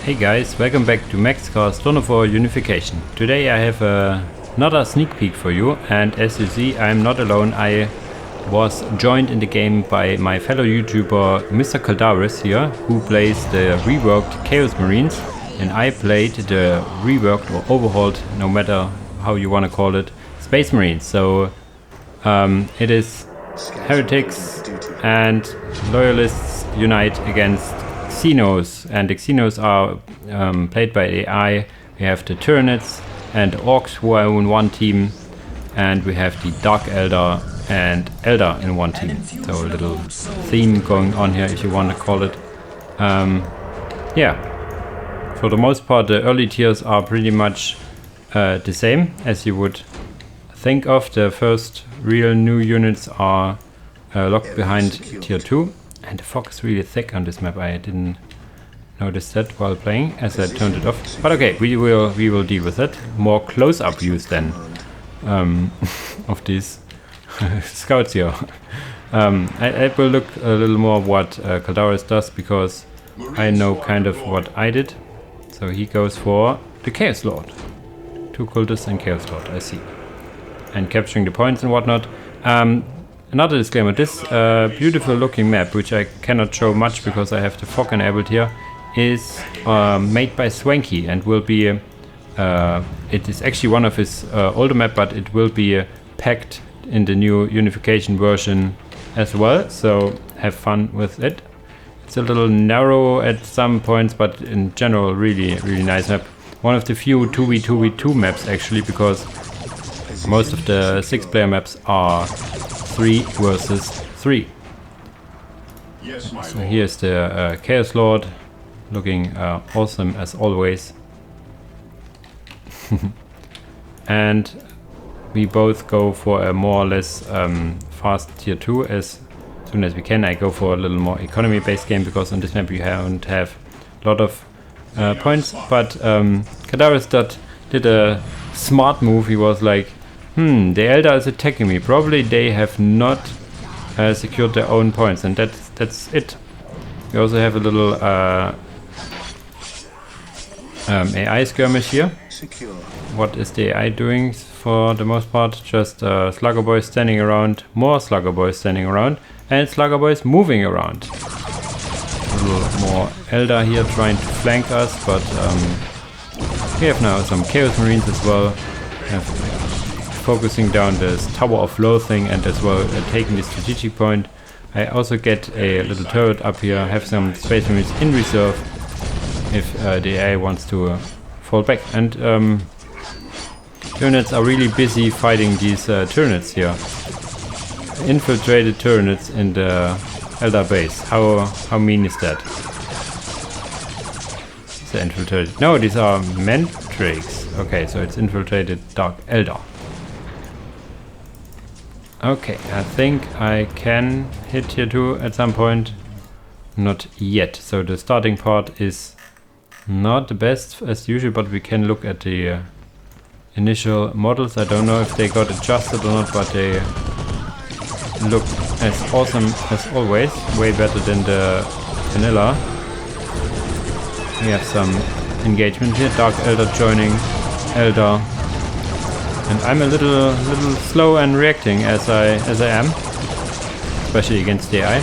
Hey guys, welcome back to Maxcast for Unification. Today I have another sneak peek for you, and as you see I'm not alone. I was joined in the game by my fellow YouTuber Mr. Caldaris here, who plays the reworked Chaos Marines, and I played the reworked or overhauled, no matter how you want to call it, Space Marines. So it is heretics and loyalists unite against Xenos, and the Xenos are played by AI. We have the Tyranids and Orks who are in one team, and we have the Dark Eldar and Eldar in one team. So a little theme going on here, if you want to call it. Yeah, for the most part the early tiers are pretty much the same as you would think of. The first real new units are locked behind tier 2. And the fog is really thick on this map. I didn't notice that while playing, as I turned it off. But okay, we will deal with it. More close-up views then of these scouts here. I will look a little more what Caldaris does, because I know kind of what I did. So he goes for the Chaos Lord. 2 cultists and Chaos Lord, I see. And capturing the points and whatnot. Another disclaimer, this beautiful looking map, which I cannot show much because I have the fog enabled here, is made by Swanky and will be, it is actually one of his older map, but it will be packed in the new Unification version as well, so have fun with it. It's a little narrow at some points, but in general really nice map. One of the few 2v2v2 maps actually, because most of the 6-player maps are 3 versus 3. So here's the Chaos Lord, looking awesome as always. And we both go for a more or less fast tier 2 as soon as we can. I go for a little more economy based game, because on this map you don't have a lot of points. But Caldaris did a smart move. He was like, the Eldar is attacking me. Probably they have not secured their own points, and that's it. We also have a little AI skirmish here. What is the AI doing for the most part? Just slugger boys standing around, more slugger boys standing around, and slugger boys moving around. A little more Eldar here trying to flank us, but we have now some Chaos Marines as well. Focusing down this Tower of Loathing, and as well taking the strategic point. I also get a little turret up here, have some Space Marines in reserve if the AI wants to fall back. And Tyranids are really busy fighting these Tyranids here. Infiltrated Tyranids in the Eldar base. How mean is that? They're infiltrated. No, these are Mantrakes. Okay, so it's infiltrated Dark Eldar. Okay, I think I can hit tier 2 at some point. Not yet. So the starting part is not the best as usual, but we can look at the initial models. I don't know if they got adjusted or not, but they look as awesome as always. Way better than the vanilla. We have some engagement here. Dark Eldar joining Eldar. And I'm a little slow and reacting as I am, especially against the AI.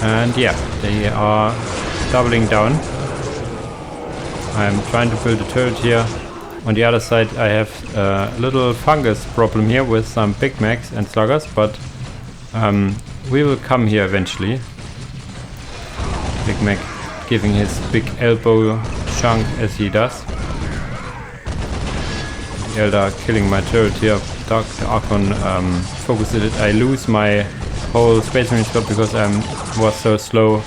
And yeah, they are doubling down. I'm trying to build a turret here. On the other side I have a little fungus problem here with some Big Macs and sluggers, but we will come here eventually. Big Mac giving his big elbow chunk as he does. Eldar killing my turret here. Dark Archon focused it. I lose my whole Space Marine squad because I was so slow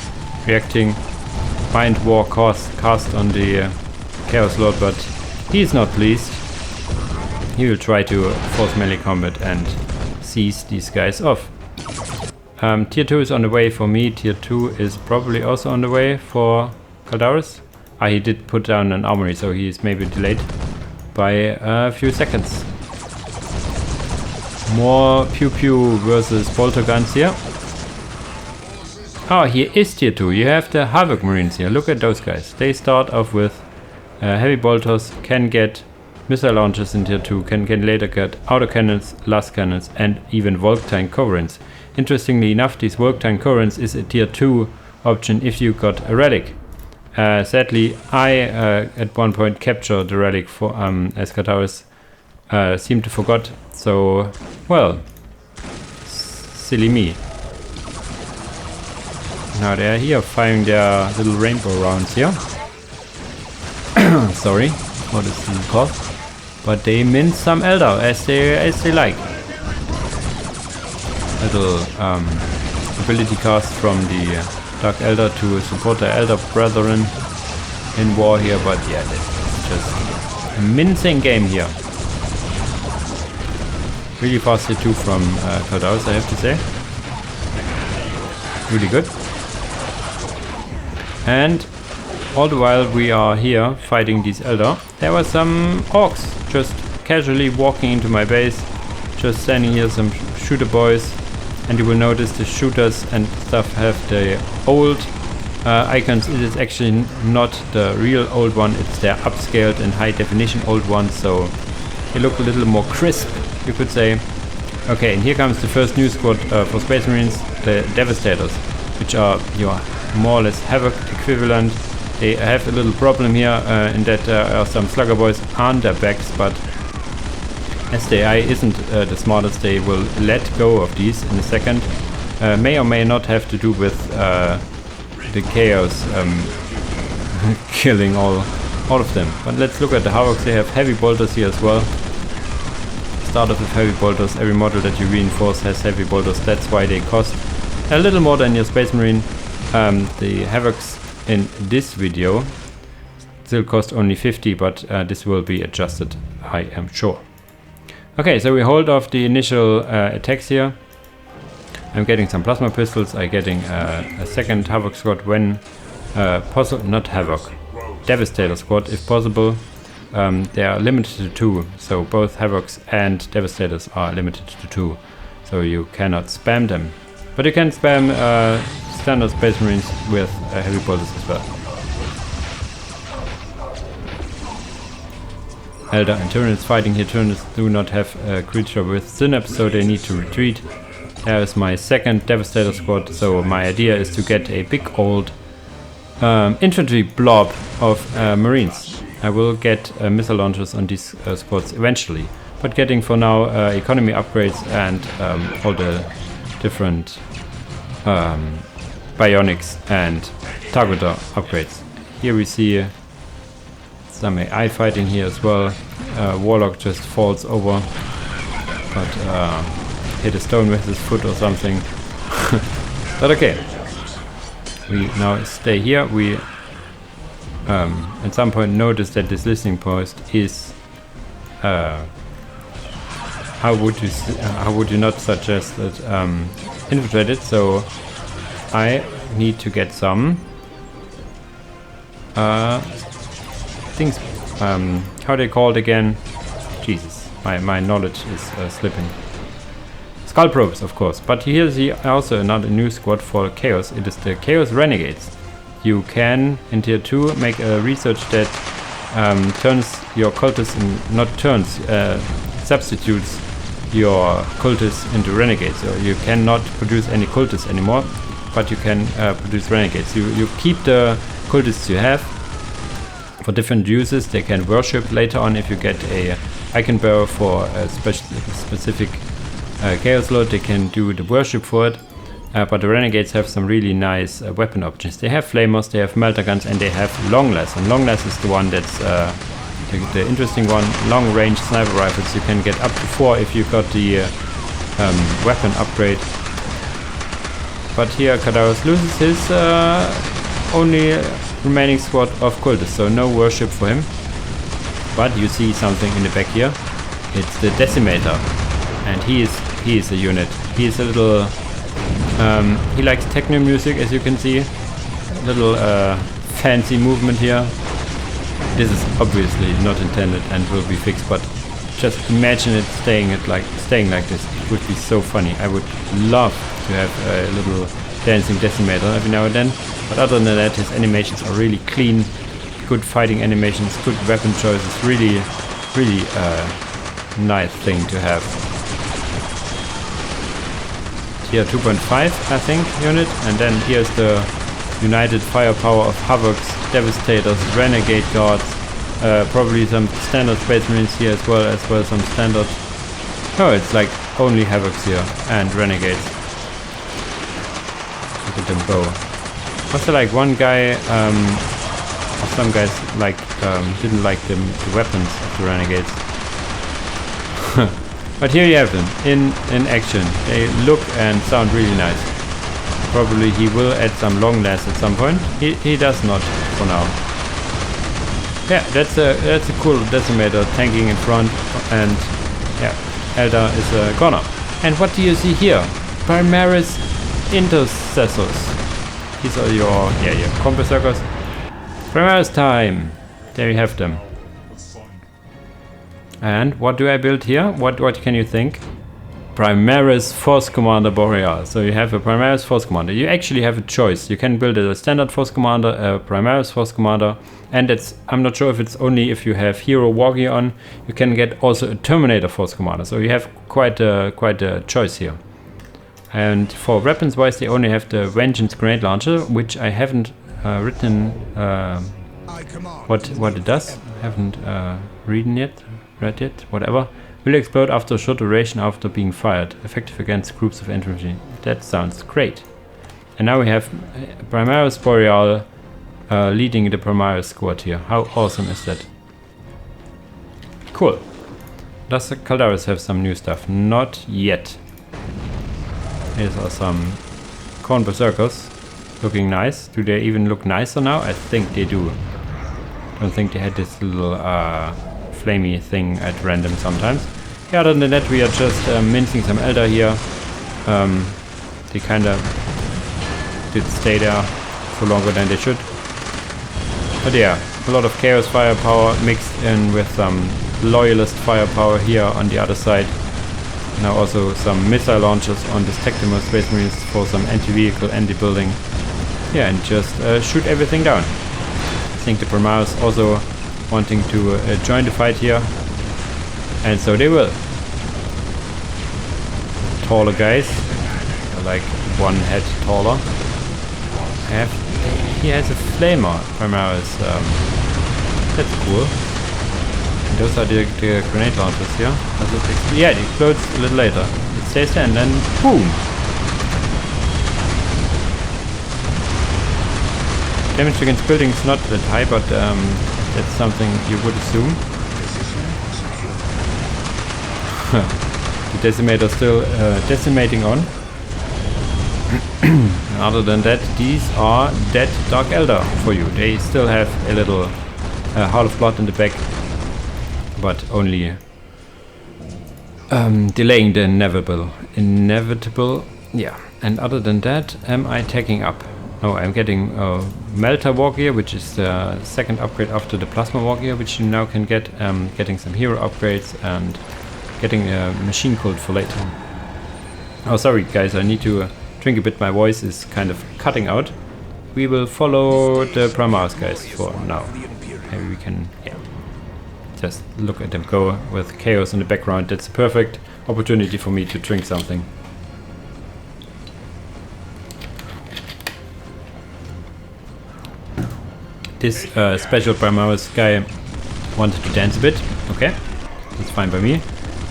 reacting. Mind War cast on the Chaos Lord, but he is not pleased. He will try to force melee combat and seize these guys off. Tier 2 is on the way for me. Tier 2 is probably also on the way for Caldaris. He did put down an armory, so he is maybe delayed by a few seconds. More pew pew versus bolter guns here. Oh, here is tier 2. You have the Havoc Marines here. Look at those guys. They start off with heavy bolters, can get missile launchers in tier 2, can later get autocannons, last cannons, and even Volk-tank Coverants. Interestingly enough, these Volk-tank Coverants is a tier 2 option if you got a relic. Sadly, I at one point captured the relic for as Kataris seemed to forgot. So, well, silly me. Now they are here firing their little rainbow rounds here. Sorry, what is the called? But they mint some Eldar as they like. Little ability cast from the Dark Eldar to support their Eldar brethren in war here, but yeah, it's just a mincing game here. Really fast hit 2 from Kaldaus, I have to say. Really good. And all the while we are here fighting these Eldar, there were some Orks just casually walking into my base, just standing here, some shooter boys. And you will notice the shooters and stuff have the old icons. It is actually not the real old one, it's their upscaled and high definition old one, so they look a little more crisp, you could say. Okay, and here comes the first new squad for Space Marines, the Devastators, which are your more or less Havoc equivalent. They have a little problem here in that there are some Slugger boys on their backs, but as the AI isn't the smartest, they will let go of these in a second. May or may not have to do with the chaos killing all of them. But let's look at the Havocs. They have heavy bolters here as well. Start off with heavy bolters. Every model that you reinforce has heavy bolters. That's why they cost a little more than your Space Marine. The Havocs in this video still cost only 50, but this will be adjusted, I am sure. Okay, so we hold off the initial attacks here. I'm getting some plasma pistols. I'm getting a second Havoc squad when possible. Not Havoc, Devastator squad if possible. They are limited to 2, so both Havocs and Devastators are limited to 2. So you cannot spam them. But you can spam standard Space Marines with heavy bolters as well. Eldar and Tyranids fighting here. Tyranids do not have a creature with synapse, so they need to retreat. There is my second Devastator squad, so my idea is to get a big old infantry blob of Marines. I will get missile launchers on these squads eventually, but getting for now economy upgrades and all the different bionics and targeter upgrades. Here we see some AI fighting here as well. Warlock just falls over, but hit a stone with his foot or something. But okay, we now stay here. We at some point notice that this listening post is how would you not suggest that infiltrated, so I need to get some things, how they called again. Jesus, my knowledge is slipping. Skull probes, of course, but here's also another new squad for Chaos. It is the Chaos Renegades. You can, in tier 2, make a research that turns your cultists, substitutes your cultists into renegades. So you cannot produce any cultists anymore, but you can produce renegades. You keep the cultists you have for different uses. They can worship later on if you get a icon bearer for a specific chaos lord. They can do the worship for it. But the renegades have some really nice weapon options. They have flamers, they have melter guns, and they have longless. And longless is the one that's the interesting one. Long range sniper rifles. You can get up to 4 if you got the weapon upgrade. But here Kadaros loses his only remaining squad of cultists, so no worship for him. But you see something in the back here. It's the Decimator, and he is a unit. He is a little. He likes techno music, as you can see. A little fancy movement here. This is obviously not intended and will be fixed, but just imagine it staying like this. It would be so funny. I would love to have a little dancing Decimator every now and then. But other than that, his animations are really clean, good fighting animations, good weapon choices, really nice thing to have. Tier 2.5, I think, unit, and then here's the united firepower of Havocs, Devastators, Renegade Guards, probably some standard Space Marines here as well some standard. No, it's like only Havocs here and Renegades. Look at them go. Was there like one guy, or some guys like didn't like the weapons of the Renegades. But here you have them in action. They look and sound really nice. Probably he will add some long lasts at some point. He does not for now. Yeah, that's a cool Decimator tanking in front, and yeah, Eldar is a corner. And what do you see here? Primaris Intercessors. These are your combo circles. Primaris time. There you have them. And what do I build here? What can you think? Primaris Force Commander Boreal. So you have a Primaris Force Commander. You actually have a choice. You can build a standard Force Commander, a Primaris Force Commander, and I'm not sure if it's only if you have Hero War Gear on. You can get also a Terminator Force Commander. So you have quite a choice here. And for weapons wise, they only have the Vengeance Grenade Launcher, which I haven't written what it does. I haven't read yet, whatever. Will explode after a short duration after being fired. Effective against groups of infantry. That sounds great. And now we have Primaris Boreal leading the Primaris squad here. How awesome is that? Cool. Does the Caldaris have some new stuff? Not yet. These are some Corn Berserkers. Looking nice. Do they even look nicer now? I think they do. Don't think they had this little flamey thing at random sometimes. Yeah, other than that, we are just mincing some Eldar here. They kinda did stay there for longer than they should. But yeah, a lot of Chaos firepower mixed in with some Loyalist firepower here on the other side. Now also some missile launchers on this Tactimal Space Marines for some anti-vehicle, anti-building. Yeah, and just shoot everything down. I think the Primaris also wanting to join the fight here, and so they will. Taller guys, like one head taller. He has a flamer, Primaris. That's cool. And those are the grenade launchers here. Yeah, it explodes a little later. It stays there and then boom. Damage against buildings not that high, but that's something you would assume. The Decimator still decimating on. Other than that, these are dead Dark Eldar for you. They still have a little Heart of Blood in the back, but only delaying the inevitable. Yeah. And other than that, am I tagging up? No, I'm getting Melter War Gear, which is the second upgrade after the Plasma War Gear, which you now can get. Getting some hero upgrades and getting a machine code for later. Oh, sorry guys, I need to drink a bit. My voice is kind of cutting out. We will follow the Primaris guys for now. Maybe we can, yeah, just look at them go with Chaos in the background. That's a perfect opportunity for me to drink something. This special Primaris guy wanted to dance a bit. Okay, that's fine by me.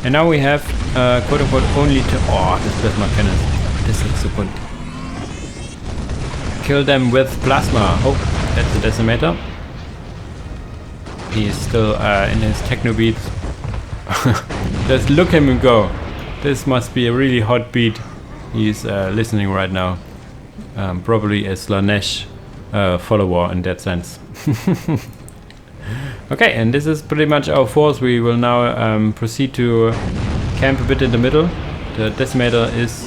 And now we have quote unquote only to... Oh, this plasma cannon. This looks so good. Kill them with plasma. Oh, that's the Decimator. He is still in his techno beat. Just look at him go. This must be a really hot beat. He's listening right now. Probably a Slanesh follower in that sense. Okay, and this is pretty much our force. We will now proceed to camp a bit in the middle. The Decimator is,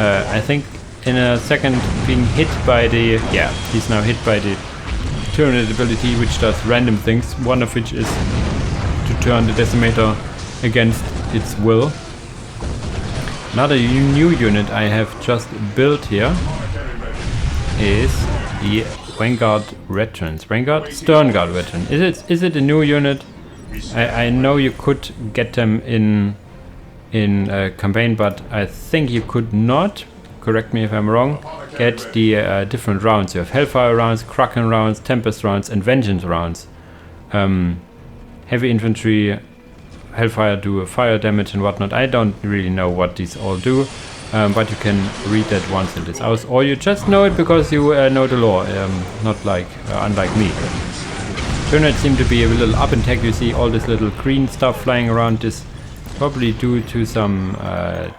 I think, in a second being hit by the... Yeah, he's now hit by the Tyranid ability, which does random things. One of which is to turn the Decimator against its will. Another new unit I have just built here is the Vanguard Veterans. Vanguard? Stern Guard Veteran. Is it a new unit? I know you could get them in campaign, but I think you could not, correct me if I'm wrong, get the different rounds. You have Hellfire rounds, Kraken rounds, Tempest rounds and Vengeance rounds. Heavy infantry, Hellfire do fire damage and whatnot. I don't really know what these all do, but you can read that once it is out, or you just know it because you know the lore, not like unlike me. Tyranids seem to be a little up in tech. You see all this little green stuff flying around. This probably due to some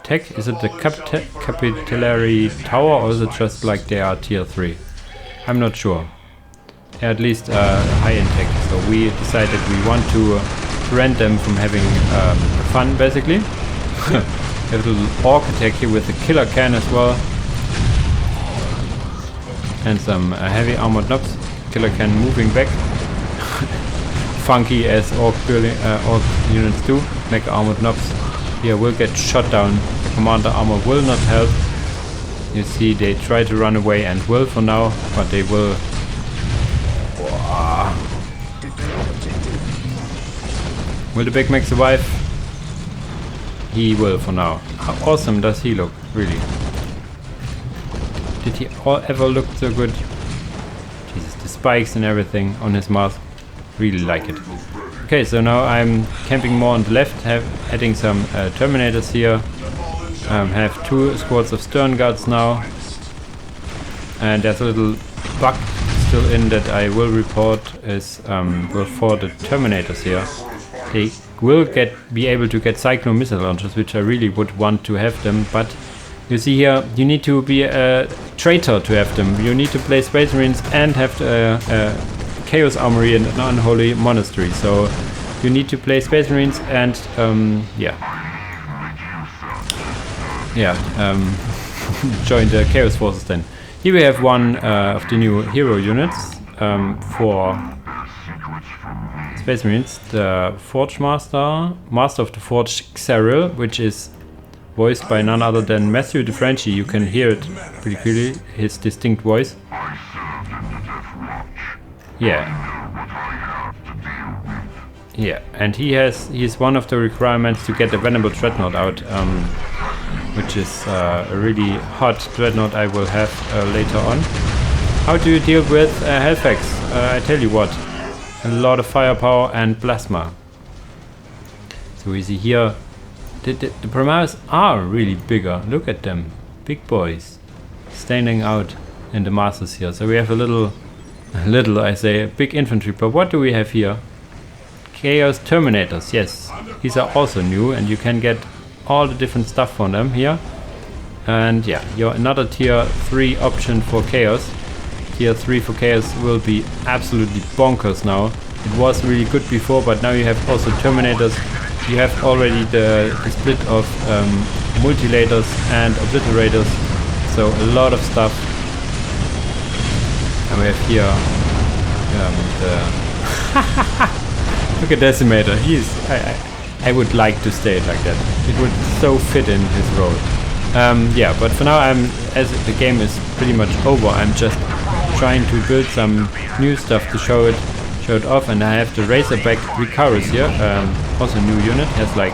tech. Is it the capillary tower, or is it just like they are tier 3? I'm not sure. Yeah, at least high in tech. So we decided we want to prevent them from having fun, basically. A little Ork attack here with the killer can as well. And some heavy armored knobs. Killer can moving back. Funky as Ork units do. Mega armored knobs here will get shot down. The commander armor will not help. You see they try to run away and will for now, but they will. Will the Big Mac survive? He will for now. How awesome does he look, really? Did he ever look so good? Jesus, the spikes and everything on his mask. Really like it. Okay, so now I'm camping more on the left, adding some Terminators here. Have 2 squads of Stern Guards now. And there's a little bug still in that I will report is well, for the Terminators here. They will be able to get Cyclone missile launchers, which I really would want to have them, but you see here, you need to be a traitor to have them. You need to play Space Marines and have Chaos Armory and an Unholy Monastery. So you need to play Space Marines and join the Chaos Forces then. Here we have one of the new hero units for Space Marines, the Forge Master of the Forge Xeril, which is voiced by none other than Matthew DeFranchi. You can hear it pretty clearly, his distinct voice. Yeah, and he is one of the requirements to get the Venerable Dreadnought out, which is a really hot Dreadnought I will have later on. How do you deal with Hellfax? I tell you what, a lot of firepower and plasma. So we see here, the Primaris are really bigger. Look at them, big boys, standing out in the masses here. So we have a big infantry. But what do we have here? Chaos Terminators, yes. These are also new and you can get all the different stuff from them here. And yeah, your another tier 3 option for Chaos. Tier 3 for Chaos will be absolutely bonkers now. It was really good before, but now you have also Terminators. You have already the split of Multilators and Obliterators. So a lot of stuff. And we have here look at Decimator. I would like to stay it like that. It would so fit in his role. Yeah, but for now as the game is pretty much over, I'm just trying to build some new stuff to show it off, and I have the Razorback Ricarus here, also a new unit. Has like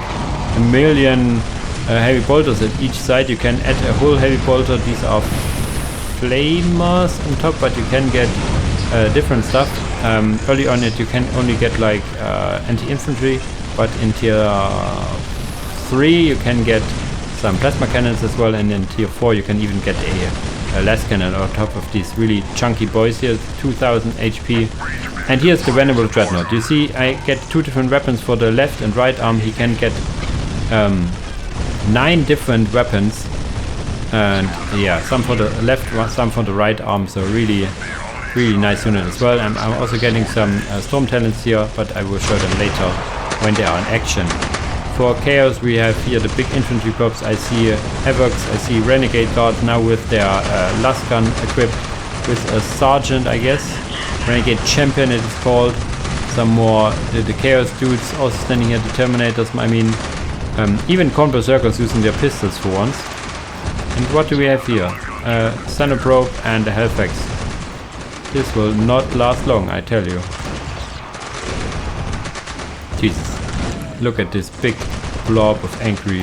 1 million heavy bolters at each side. You can add a whole heavy bolter. These are flamers on top, but you can get different stuff. Early on you can only get like anti-infantry, but in tier 3 you can get some plasma cannons as well, and in tier 4 you can even get a las cannon on top of these really chunky boys here, 2000 HP. And here's the Venerable Dreadnought. You see I get 2 different weapons for the left and right arm. He can get 9 different weapons, and yeah, some for the left, some for the right arm. So really nice unit as well. I'm also getting some storm talents here, but I will show them later when they are in action. For Chaos we have here the big infantry blobs. I see Havocs, I see Renegade Guards now with their Lascan equipped with a Sergeant, I guess. Renegade Champion it is called. Some more the Chaos dudes also standing here, the Terminators. I mean, even Corn Berserkers using their pistols for once. And what do we have here? Center Probe and a Hellfax. This will not last long, I tell you. Jesus. Look at this big blob of angry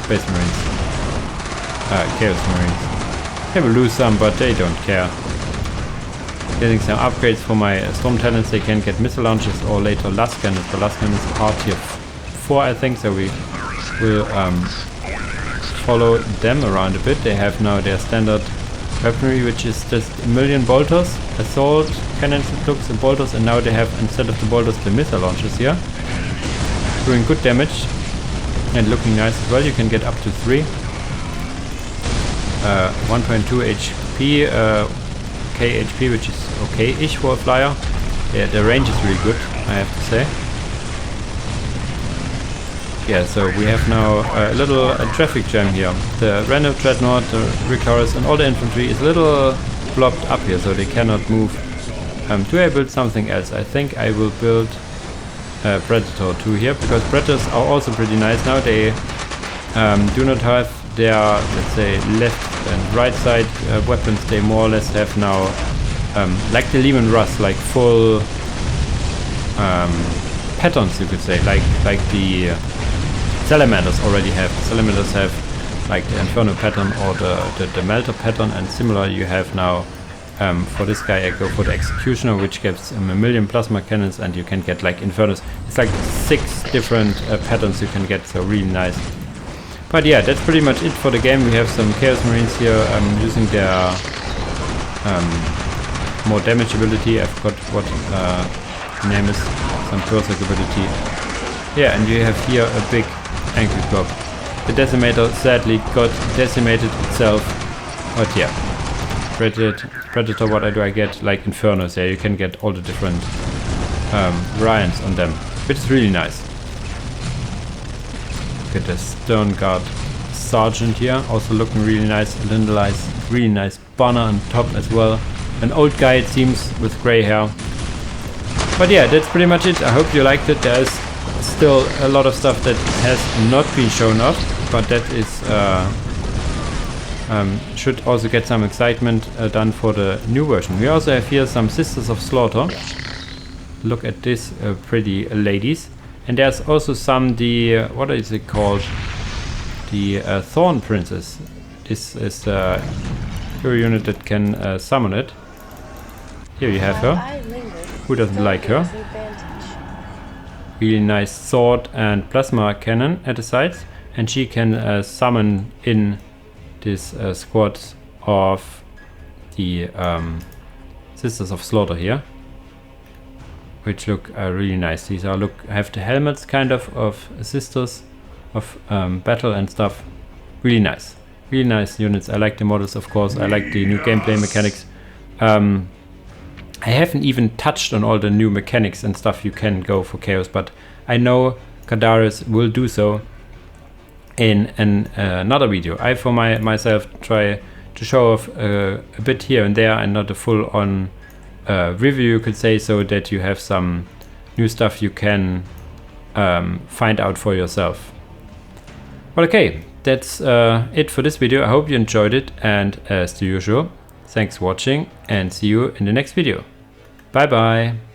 Space Marines. Chaos Marines. They will lose some, but they don't care. Getting some upgrades for my Storm Talents. They can get missile launchers or later Last Cannons. The Last Cannons are tier 4, I think, so we will follow them around a bit. They have now their standard weaponry, which is just a million bolters, assault cannons, it looks, and bolters, and now they have, instead of the bolters, the missile launchers here, doing good damage and looking nice as well. You can get up to 3. 1.2 HP, KHP, which is okay-ish for a flyer. Yeah, the range is really good, I have to say. Yeah, so we have now a little traffic jam here. The random dreadnought, the recurrers, and all the infantry is a little blocked up here, so they cannot move. Do I build something else? I think I will build Predator 2 here, because Predators are also pretty nice now. They do not have their, let's say, left and right side weapons. They more or less have now, like the Lehman Russ, like full patterns, you could say, like the Salamanders already have. The Salamanders have like the Inferno pattern or the Melter pattern, and similar you have now for this guy. I go for the Executioner, which gives him 1 million plasma cannons, and you can get like Infernos. It's like 6 different patterns you can get, so really nice. But yeah, that's pretty much it for the game. We have some Chaos Marines here using their more damage ability. I forgot what the name is. Some Berserk ability. Yeah, and you have here a big angry blob. The Decimator sadly got decimated itself. But yeah, Predator, what do I get? Like Infernos, yeah, you can get all the different variants on them, which is really nice. Look at the Stern Guard Sergeant here, also looking really nice, Lindelized, really nice banner on top as well. An old guy, it seems, with grey hair. But yeah, that's pretty much it. I hope you liked it. There's still a lot of stuff that has not been shown off, but that is should also get some excitement done for the new version. We also have here some Sisters of Slaughter. Look at this pretty ladies. And there's also some, what is it called? The Thorn Princess. This is a hero unit that can summon it. Here you have her. Who doesn't like her? Really nice sword and plasma cannon at the sides. And she can summon in this squad of the Sisters of Slaughter here, which look really nice. These are have the helmets kind of sisters of battle and stuff. Really nice units. I like the models, of course. I like the new gameplay mechanics. I haven't even touched on all the new mechanics and stuff you can go for Chaos, but I know Kadaris will do so in another video. I for myself try to show off a bit here and there, and not a full-on review, you could say, so that you have some new stuff you can find out for yourself. Well, okay, that's it for this video. I hope you enjoyed it, and as usual, thanks for watching, and see you in the next video. Bye bye.